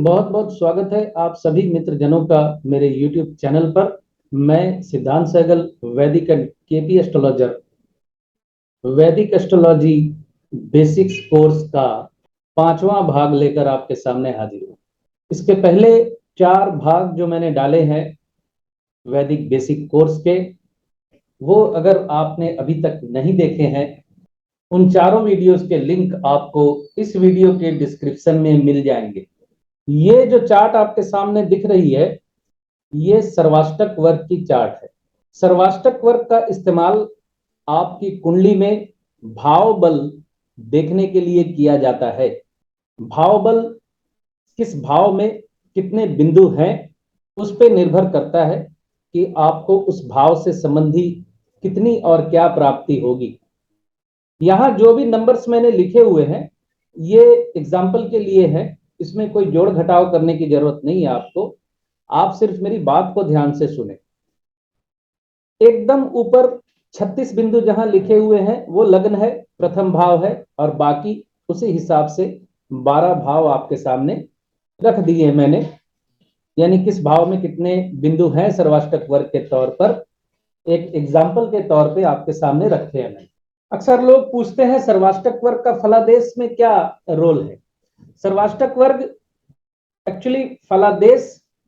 बहुत बहुत स्वागत है आप सभी मित्र जनों का मेरे YouTube चैनल पर। मैं सिद्धांत सहगल, वैदिक एंड केपी एस्ट्रोलॉजर, वैदिक एस्ट्रोलॉजी बेसिक्स कोर्स का 5वां भाग लेकर आपके सामने हाजिर हूँ। इसके पहले 4 भाग जो मैंने डाले हैं वैदिक बेसिक कोर्स के, वो अगर आपने अभी तक नहीं देखे हैं, उन चारों वीडियोस के लिंक आपको इस वीडियो के डिस्क्रिप्शन में मिल जाएंगे। ये जो चार्ट आपके सामने दिख रही है, ये सर्वाष्टक वर्ग की चार्ट है। सर्वाष्टक वर्ग का इस्तेमाल आपकी कुंडली में भाव बल देखने के लिए किया जाता है। भाव बल किस भाव में कितने बिंदु हैं, उस पर निर्भर करता है कि आपको उस भाव से संबंधी कितनी और क्या प्राप्ति होगी। यहाँ जो भी नंबर्स मैंने लिखे हुए हैं, ये एग्जाम्पल के लिए है, इसमें कोई जोड़ घटाव करने की जरूरत नहीं है आपको। आप सिर्फ मेरी बात को ध्यान से सुने। एकदम ऊपर 36 बिंदु जहां लिखे हुए हैं वो लग्न है, प्रथम भाव है, और बाकी उसी हिसाब से 12 भाव आपके सामने रख दिए मैंने। यानी किस भाव में कितने बिंदु हैं सर्वाष्टक वर्ग के तौर पर एक एग्जाम्पल के तौर पे आपके सामने रखे हैं मैंने। अक्सर लोग पूछते हैं सर्वाष्टक वर्ग का फलादेश में क्या रोल है। सर्वाष्टक वर्ग एक्चुअली फलादेश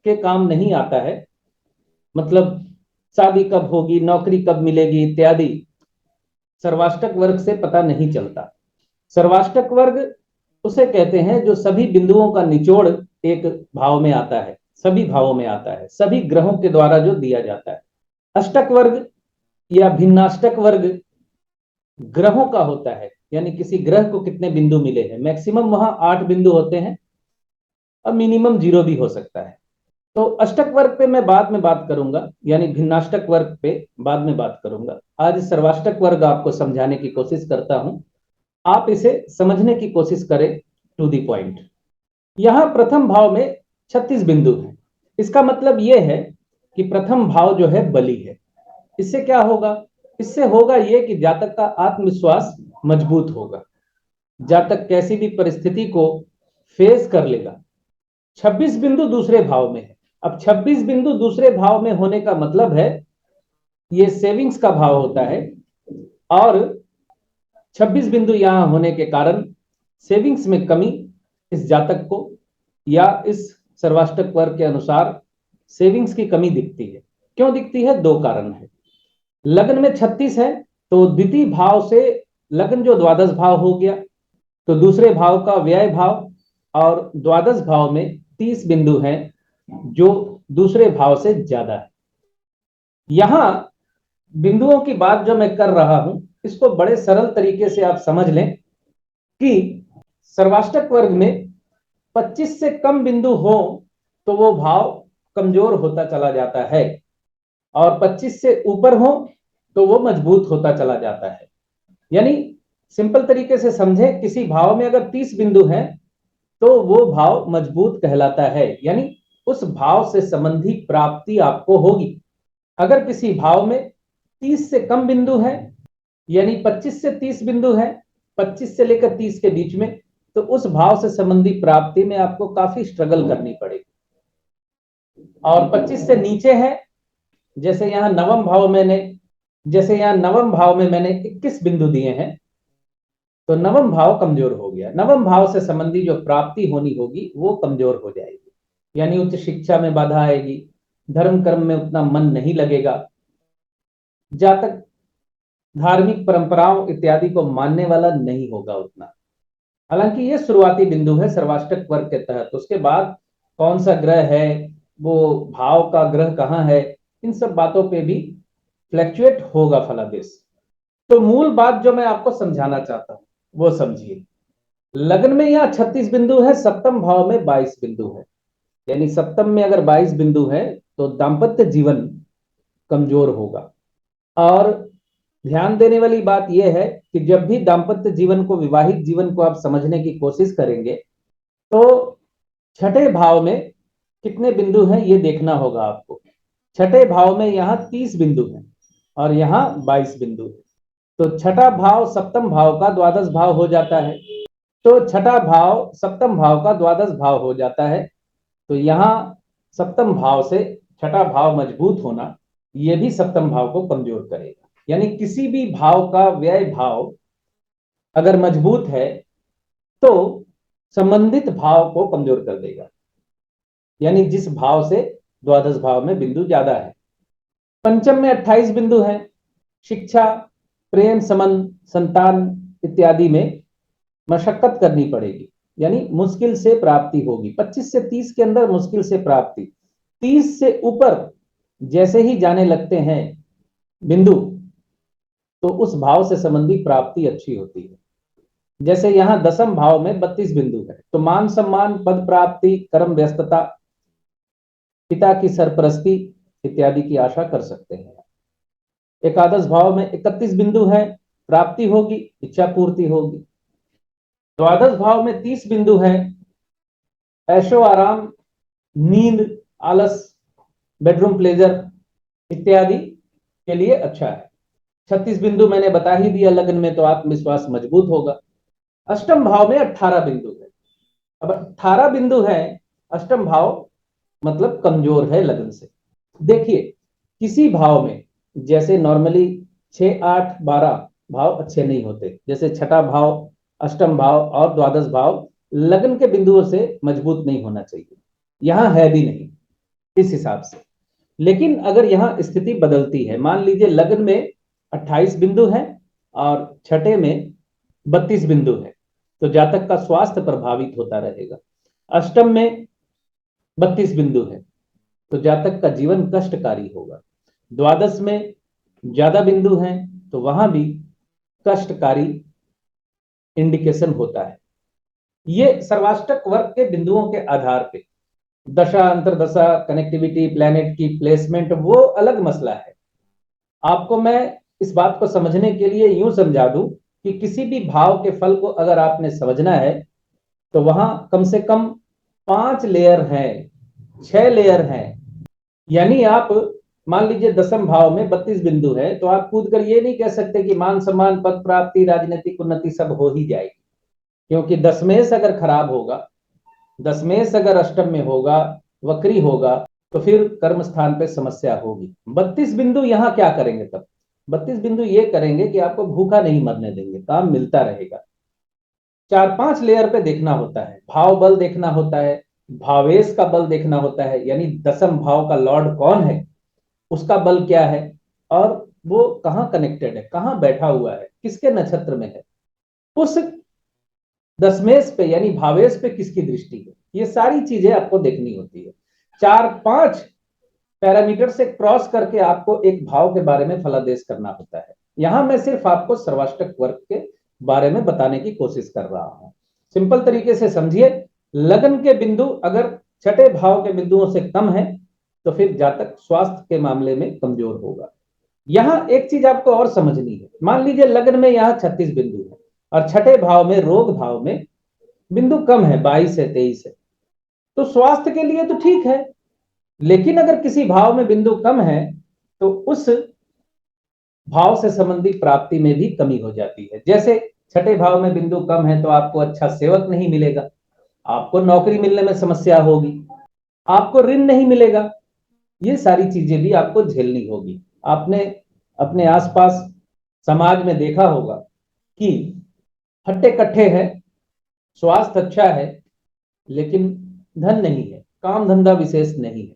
के काम नहीं आता है, मतलब शादी कब होगी, नौकरी कब मिलेगी इत्यादि सर्वाष्टक वर्ग से पता नहीं चलता। सर्वाष्टक वर्ग उसे कहते हैं जो सभी बिंदुओं का निचोड़ एक भाव में आता है, सभी भावों में आता है, सभी ग्रहों के द्वारा जो दिया जाता है। अष्टक वर्ग या भिन्नाष्टक वर्ग ग्रहों का होता है, यानी किसी ग्रह को कितने बिंदु मिले हैं। मैक्सिमम वहां 8 बिंदु होते हैं और मिनिमम 0 भी हो सकता है। तो अष्टक वर्ग पे मैं बाद में बात करूंगा, यानी भिन्नाष्टक वर्ग पे बाद में बात करूंगा। आज सर्वाष्टक वर्ग आपको समझाने की कोशिश करता हूं, आप इसे समझने की कोशिश करें टू दी पॉइंट। यहां प्रथम भाव में 36 बिंदु हैं। इसका मतलब यह है कि प्रथम भाव जो है बली है। इससे क्या होगा? इससे होगा यह कि जातक का आत्मविश्वास मजबूत होगा, जातक कैसी भी परिस्थिति को फेस कर लेगा। 26 बिंदु दूसरे भाव में है। अब 26 बिंदु दूसरे भाव में होने का मतलब है ये सेविंग्स का भाव होता है, और 26 बिंदु यहां होने के कारण सेविंग्स में कमी इस जातक को या इस सर्वाष्टक वर्ग के अनुसार सेविंग्स की कमी दिखती है। क्यों दिखती है? 2 कारण है। लग्न में 36 है तो द्वितीय भाव से लग्न जो द्वादश भाव हो गया, तो दूसरे भाव का व्यय भाव, और द्वादश भाव में 30 बिंदु हैं जो दूसरे भाव से ज्यादा है। यहां बिंदुओं की बात जो मैं कर रहा हूं, इसको बड़े सरल तरीके से आप समझ लें कि सर्वाष्टक वर्ग में 25 से कम बिंदु हो तो वो भाव कमजोर होता चला जाता है, और 25 से ऊपर हो तो वो मजबूत होता चला जाता है। यानी सिंपल तरीके से समझे, किसी भाव में अगर 30 बिंदु हैं तो वो भाव मजबूत कहलाता है, यानी उस भाव से संबंधी प्राप्ति आपको होगी। अगर किसी भाव में 30 से कम बिंदु है, यानी 25 से 30 बिंदु है, 25 से लेकर 30 के बीच में, तो उस भाव से संबंधी प्राप्ति में आपको काफी स्ट्रगल करनी पड़ेगी। और 25 से नीचे है, जैसे यहाँ नवम भाव में मैंने 21 बिंदु दिए हैं, तो नवम भाव कमजोर हो गया। नवम भाव से संबंधी जो प्राप्ति होनी होगी वो कमजोर हो जाएगी, यानी उच्च शिक्षा में बाधा आएगी, धर्म कर्म में उतना मन नहीं लगेगा, जातक धार्मिक परंपराओं इत्यादि को मानने वाला नहीं होगा उतना। हालांकि ये शुरुआती बिंदु है सर्वाष्टक वर्ग के तहत। उसके बाद कौन सा ग्रह है, वो भाव का ग्रह कहाँ है, इन सब बातों पे भी फ्लैक्चुएट होगा फलादेश। तो मूल बात जो मैं आपको समझाना चाहता हूं वो समझिए। लग्न में यहाँ 36 बिंदु है, सप्तम भाव में 22 बिंदु है, यानी सप्तम में अगर 22 बिंदु है तो दाम्पत्य जीवन कमजोर होगा। और ध्यान देने वाली बात यह है कि जब भी दाम्पत्य जीवन को, विवाहित जीवन को आप समझने की कोशिश करेंगे तो छठे भाव में कितने बिंदु हैं ये देखना होगा आपको। छठे भाव में यहाँ 30 बिंदु हैं और यहाँ 22 बिंदु है, तो छठा भाव सप्तम भाव का द्वादश भाव हो जाता है। तो छठा भाव सप्तम भाव का द्वादश भाव हो जाता है, तो यहाँ सप्तम भाव से छठा भाव मजबूत होना, यह भी सप्तम भाव को कमजोर करेगा। यानी किसी भी भाव का व्यय भाव अगर मजबूत है तो संबंधित भाव को कमजोर कर देगा। यानी जिस भाव से द्वादश भाव में बिंदु ज्यादा है। पंचम में 28 बिंदु हैं। शिक्षा, प्रेम संबंध, संतान इत्यादि में मशक्कत करनी पड़ेगी, यानी मुश्किल से प्राप्ति होगी। 25 से 30 के अंदर मुश्किल से प्राप्ति, 30 से ऊपर जैसे ही जाने लगते हैं बिंदु, तो उस भाव से संबंधी प्राप्ति अच्छी होती है। जैसे यहां दसम भाव में 32 बिंदु है, तो मान सम्मान, पद प्राप्ति, कर्म व्यस्तता, पिता की सरपरस्ती इत्यादि की आशा कर सकते हैं। एकादश भाव में 31 बिंदु है, प्राप्ति होगी, इच्छा पूर्ति होगी। द्वादश भाव में 30 बिंदु है, ऐशो आराम, नींद, आलस, बेडरूम प्लेजर इत्यादि के लिए अच्छा है। 36 बिंदु मैंने बता ही दिया लगन में, तो आत्मविश्वास मजबूत होगा। अष्टम भाव में 18 बिंदु है। अब 18 बिंदु है, अष्टम भाव मतलब कमजोर है लगन से। देखिए किसी भाव में जैसे नॉर्मली 6, 8, 12 भाव अच्छे नहीं होते, जैसे छठा भाव, अष्टम भाव और द्वादश भाव लगन के बिंदुओं से मजबूत नहीं होना चाहिए। यहां है भी नहीं इस हिसाब से। लेकिन अगर यहां स्थिति बदलती है, मान लीजिए लगन में 28 बिंदु है और छठे में 32 बिंदु है, तो जातक का स्वास्थ्य प्रभावित होता रहेगा। अष्टम में 32 बिंदु है तो जातक का जीवन कष्टकारी होगा। द्वादश में ज्यादा बिंदु हैं तो वहां भी कष्टकारी इंडिकेशन होता है। ये सर्वाष्टक वर्ग के बिंदुओं के आधार पे दशा, अंतरदशा, कनेक्टिविटी, प्लैनेट की प्लेसमेंट वो अलग मसला है। आपको मैं इस बात को समझने के लिए यूं समझा दूं कि किसी भी भाव के फल को अगर आपने समझना है तो वहां कम से कम 5 लेयर हैं, 6 लेयर हैं। यानी आप मान लीजिए दसम भाव में 32 बिंदु है, तो आप कूद कर ये नहीं कह सकते कि मान सम्मान, पद प्राप्ति, राजनीतिक उन्नति सब हो ही जाएगी, क्योंकि दशमेश अगर खराब होगा, दशमेश अगर अष्टम में होगा, वक्री होगा, तो फिर कर्म स्थान पे समस्या होगी। 32 बिंदु यहां क्या करेंगे तब? 32 बिंदु ये करेंगे कि आपको भूखा नहीं मरने देंगे, काम मिलता रहेगा। 4-5 लेयर पे देखना होता है, भाव बल देखना होता है, भावेश का बल देखना होता है, यानी दसम भाव का लॉर्ड कौन है, उसका बल क्या है, और वो कहां कनेक्टेड है, कहां बैठा हुआ है, किसके नक्षत्र में है, उस दशमेश पे यानी भावेश पे किसकी दृष्टि है, ये सारी चीजें आपको देखनी होती है। 4-5 पैरामीटर से क्रॉस करके आपको एक भाव के बारे में फलादेश करना होता है। यहां मैं सिर्फ आपको सर्वाष्टक वर्ग के बारे में बताने की कोशिश कर रहा हूं। सिंपल तरीके से समझिए, लगन के बिंदु अगर छठे भाव के बिंदुओं से कम है तो फिर जातक स्वास्थ्य के मामले में कमजोर होगा। यहां एक चीज आपको और समझनी है, मान लीजिए लगन में यहां 36 बिंदु है और छठे भाव में, रोग भाव में बिंदु कम है, 22 है, 23 है, तो स्वास्थ्य के लिए तो ठीक है। लेकिन अगर किसी भाव में बिंदु कम है तो उस भाव से संबंधित प्राप्ति में भी कमी हो जाती है। जैसे छठे भाव में बिंदु कम है तो आपको अच्छा सेवक नहीं मिलेगा, आपको नौकरी मिलने में समस्या होगी, आपको ऋण नहीं मिलेगा, ये सारी चीजें भी आपको झेलनी होगी। आपने अपने आसपास समाज में देखा होगा कि हट्टे कट्ठे हैं, स्वास्थ्य अच्छा है लेकिन धन नहीं है, काम धंधा विशेष नहीं है,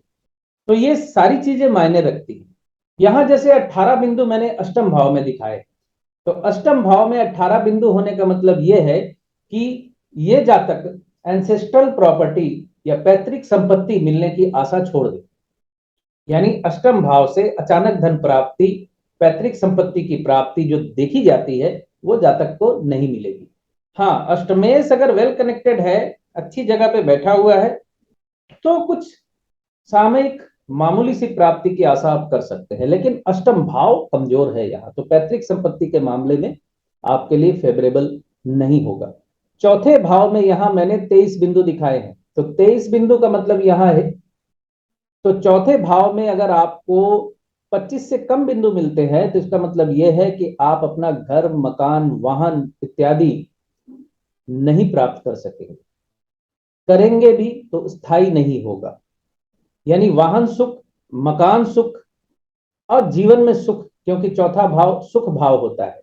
तो ये सारी चीजें मायने रखती हैं। यहां जैसे 18 बिंदु मैंने अष्टम भाव में दिखाए, तो अष्टम भाव में 18 बिंदु होने का मतलब यह है कि ये जातक एंसेस्ट्रल प्रॉपर्टी या पैतृक संपत्ति मिलने की आशा छोड़ दे। यानी अष्टम भाव से अचानक धन प्राप्ति, पैतृक संपत्ति की प्राप्ति जो देखी जाती है वो जातक को नहीं मिलेगी। हाँ, अष्टमेश अगर वेल कनेक्टेड है, अच्छी जगह पे बैठा हुआ है, तो कुछ सामयिक मामूली सी प्राप्ति की आशा आप कर सकते हैं। लेकिन अष्टम भाव कमजोर है यहाँ, तो पैतृक संपत्ति के मामले में आपके लिए फेवरेबल नहीं होगा। चौथे भाव में यहां मैंने 23 बिंदु दिखाए हैं, तो 23 बिंदु का मतलब यहां है, तो चौथे भाव में अगर आपको 25 से कम बिंदु मिलते हैं तो इसका मतलब यह है कि आप अपना घर, मकान, वाहन इत्यादि नहीं प्राप्त कर सकेंगे। करेंगे भी तो स्थायी नहीं होगा। यानी वाहन सुख, मकान सुख और जीवन में सुख, क्योंकि चौथा भाव सुख भाव होता है,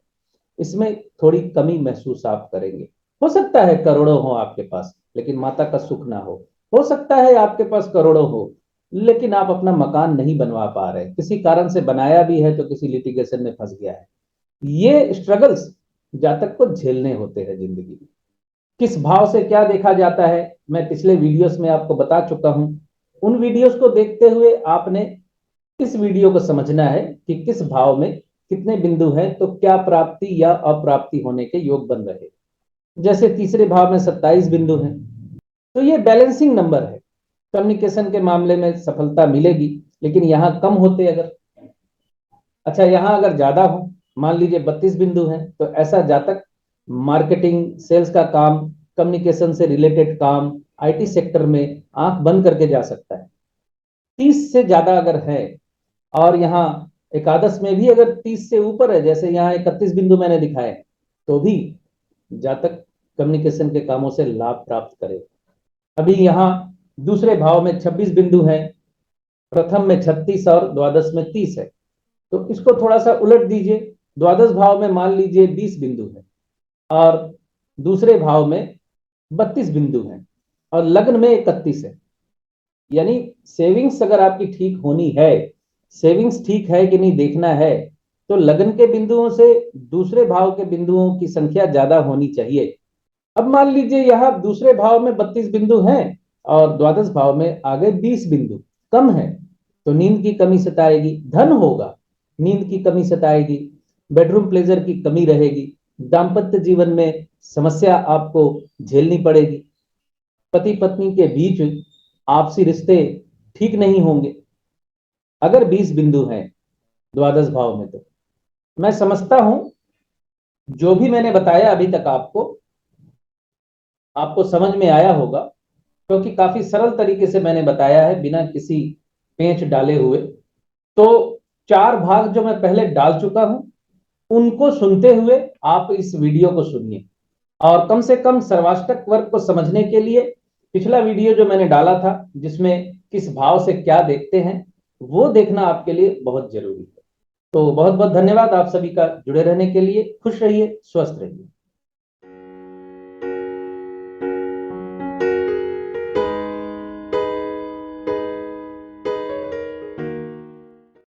इसमें थोड़ी कमी महसूस आप करेंगे। हो सकता है करोड़ों हो आपके पास लेकिन माता का सुख ना हो सकता है आपके पास करोड़ों हो लेकिन आप अपना मकान नहीं बनवा पा रहे, किसी कारण से बनाया भी है तो किसी लिटिगेशन में फंस गया है। ये स्ट्रगल्स जातक को झेलने होते हैं जिंदगी में। किस भाव से क्या देखा जाता है मैं पिछले वीडियोस में आपको बता चुका हूं। उन वीडियोस को देखते हुए आपने इस वीडियो को समझना है कि किस भाव में कितने बिंदु हैं तो क्या प्राप्ति या अप्राप्ति होने के योग बन रहे। जैसे तीसरे भाव में 27 बिंदु हैं तो ये बैलेंसिंग नंबर है, कम्युनिकेशन के मामले में सफलता मिलेगी। लेकिन यहां कम होते अगर, अच्छा यहां अगर ज्यादा हो, मान लीजिए 32 बिंदु हैं तो ऐसा जातक मार्केटिंग सेल्स का काम, कम्युनिकेशन से रिलेटेड काम, आईटी सेक्टर में आंख बंद करके जा सकता है। 30 से ज्यादा अगर है और यहाँ एकादश में भी अगर 30 से ऊपर है, जैसे यहाँ 31 बिंदु मैंने दिखाए, तो भी जातक कम्युनिकेशन के कामों से लाभ प्राप्त करे। अभी यहाँ दूसरे भाव में 26 बिंदु हैं, प्रथम में 36 और द्वादश में 30 है। तो इसको थोड़ा सा उलट दीजिए, द्वादश भाव में मान लीजिए 20 बिंदु है और दूसरे भाव में 32 बिंदु हैं और लग्न में 31 है। यानी सेविंग्स अगर आपकी ठीक होनी है, सेविंग्स ठीक है कि नहीं देखना है, तो लग्न के बिंदुओं से दूसरे भाव के बिंदुओं की संख्या ज्यादा होनी चाहिए। अब मान लीजिए यहाँ दूसरे भाव में 32 बिंदु हैं और द्वादश भाव में आ गए 20 बिंदु, कम है तो नींद की कमी सताएगी, धन होगा नींद की कमी सताएगी, बेडरूम प्लेजर की कमी रहेगी, दाम्पत्य जीवन में समस्या आपको झेलनी पड़ेगी, पति पत्नी के बीच आपसी रिश्ते ठीक नहीं होंगे अगर 20 बिंदु हैं द्वादश भाव में। तो मैं समझता हूं जो भी मैंने बताया अभी तक आपको समझ में आया होगा, क्योंकि काफी सरल तरीके से मैंने बताया है बिना किसी पेंच डाले हुए। तो 4 भाग जो मैं पहले डाल चुका हूं उनको सुनते हुए आप इस वीडियो को सुनिए और कम से कम सर्वाष्टक वर्ग को समझने के लिए पिछला वीडियो जो मैंने डाला था जिसमें किस भाव से क्या देखते हैं वो देखना आपके लिए बहुत जरूरी है। तो बहुत बहुत धन्यवाद आप सभी का जुड़े रहने के लिए। खुश रहिए, स्वस्थ रहिए।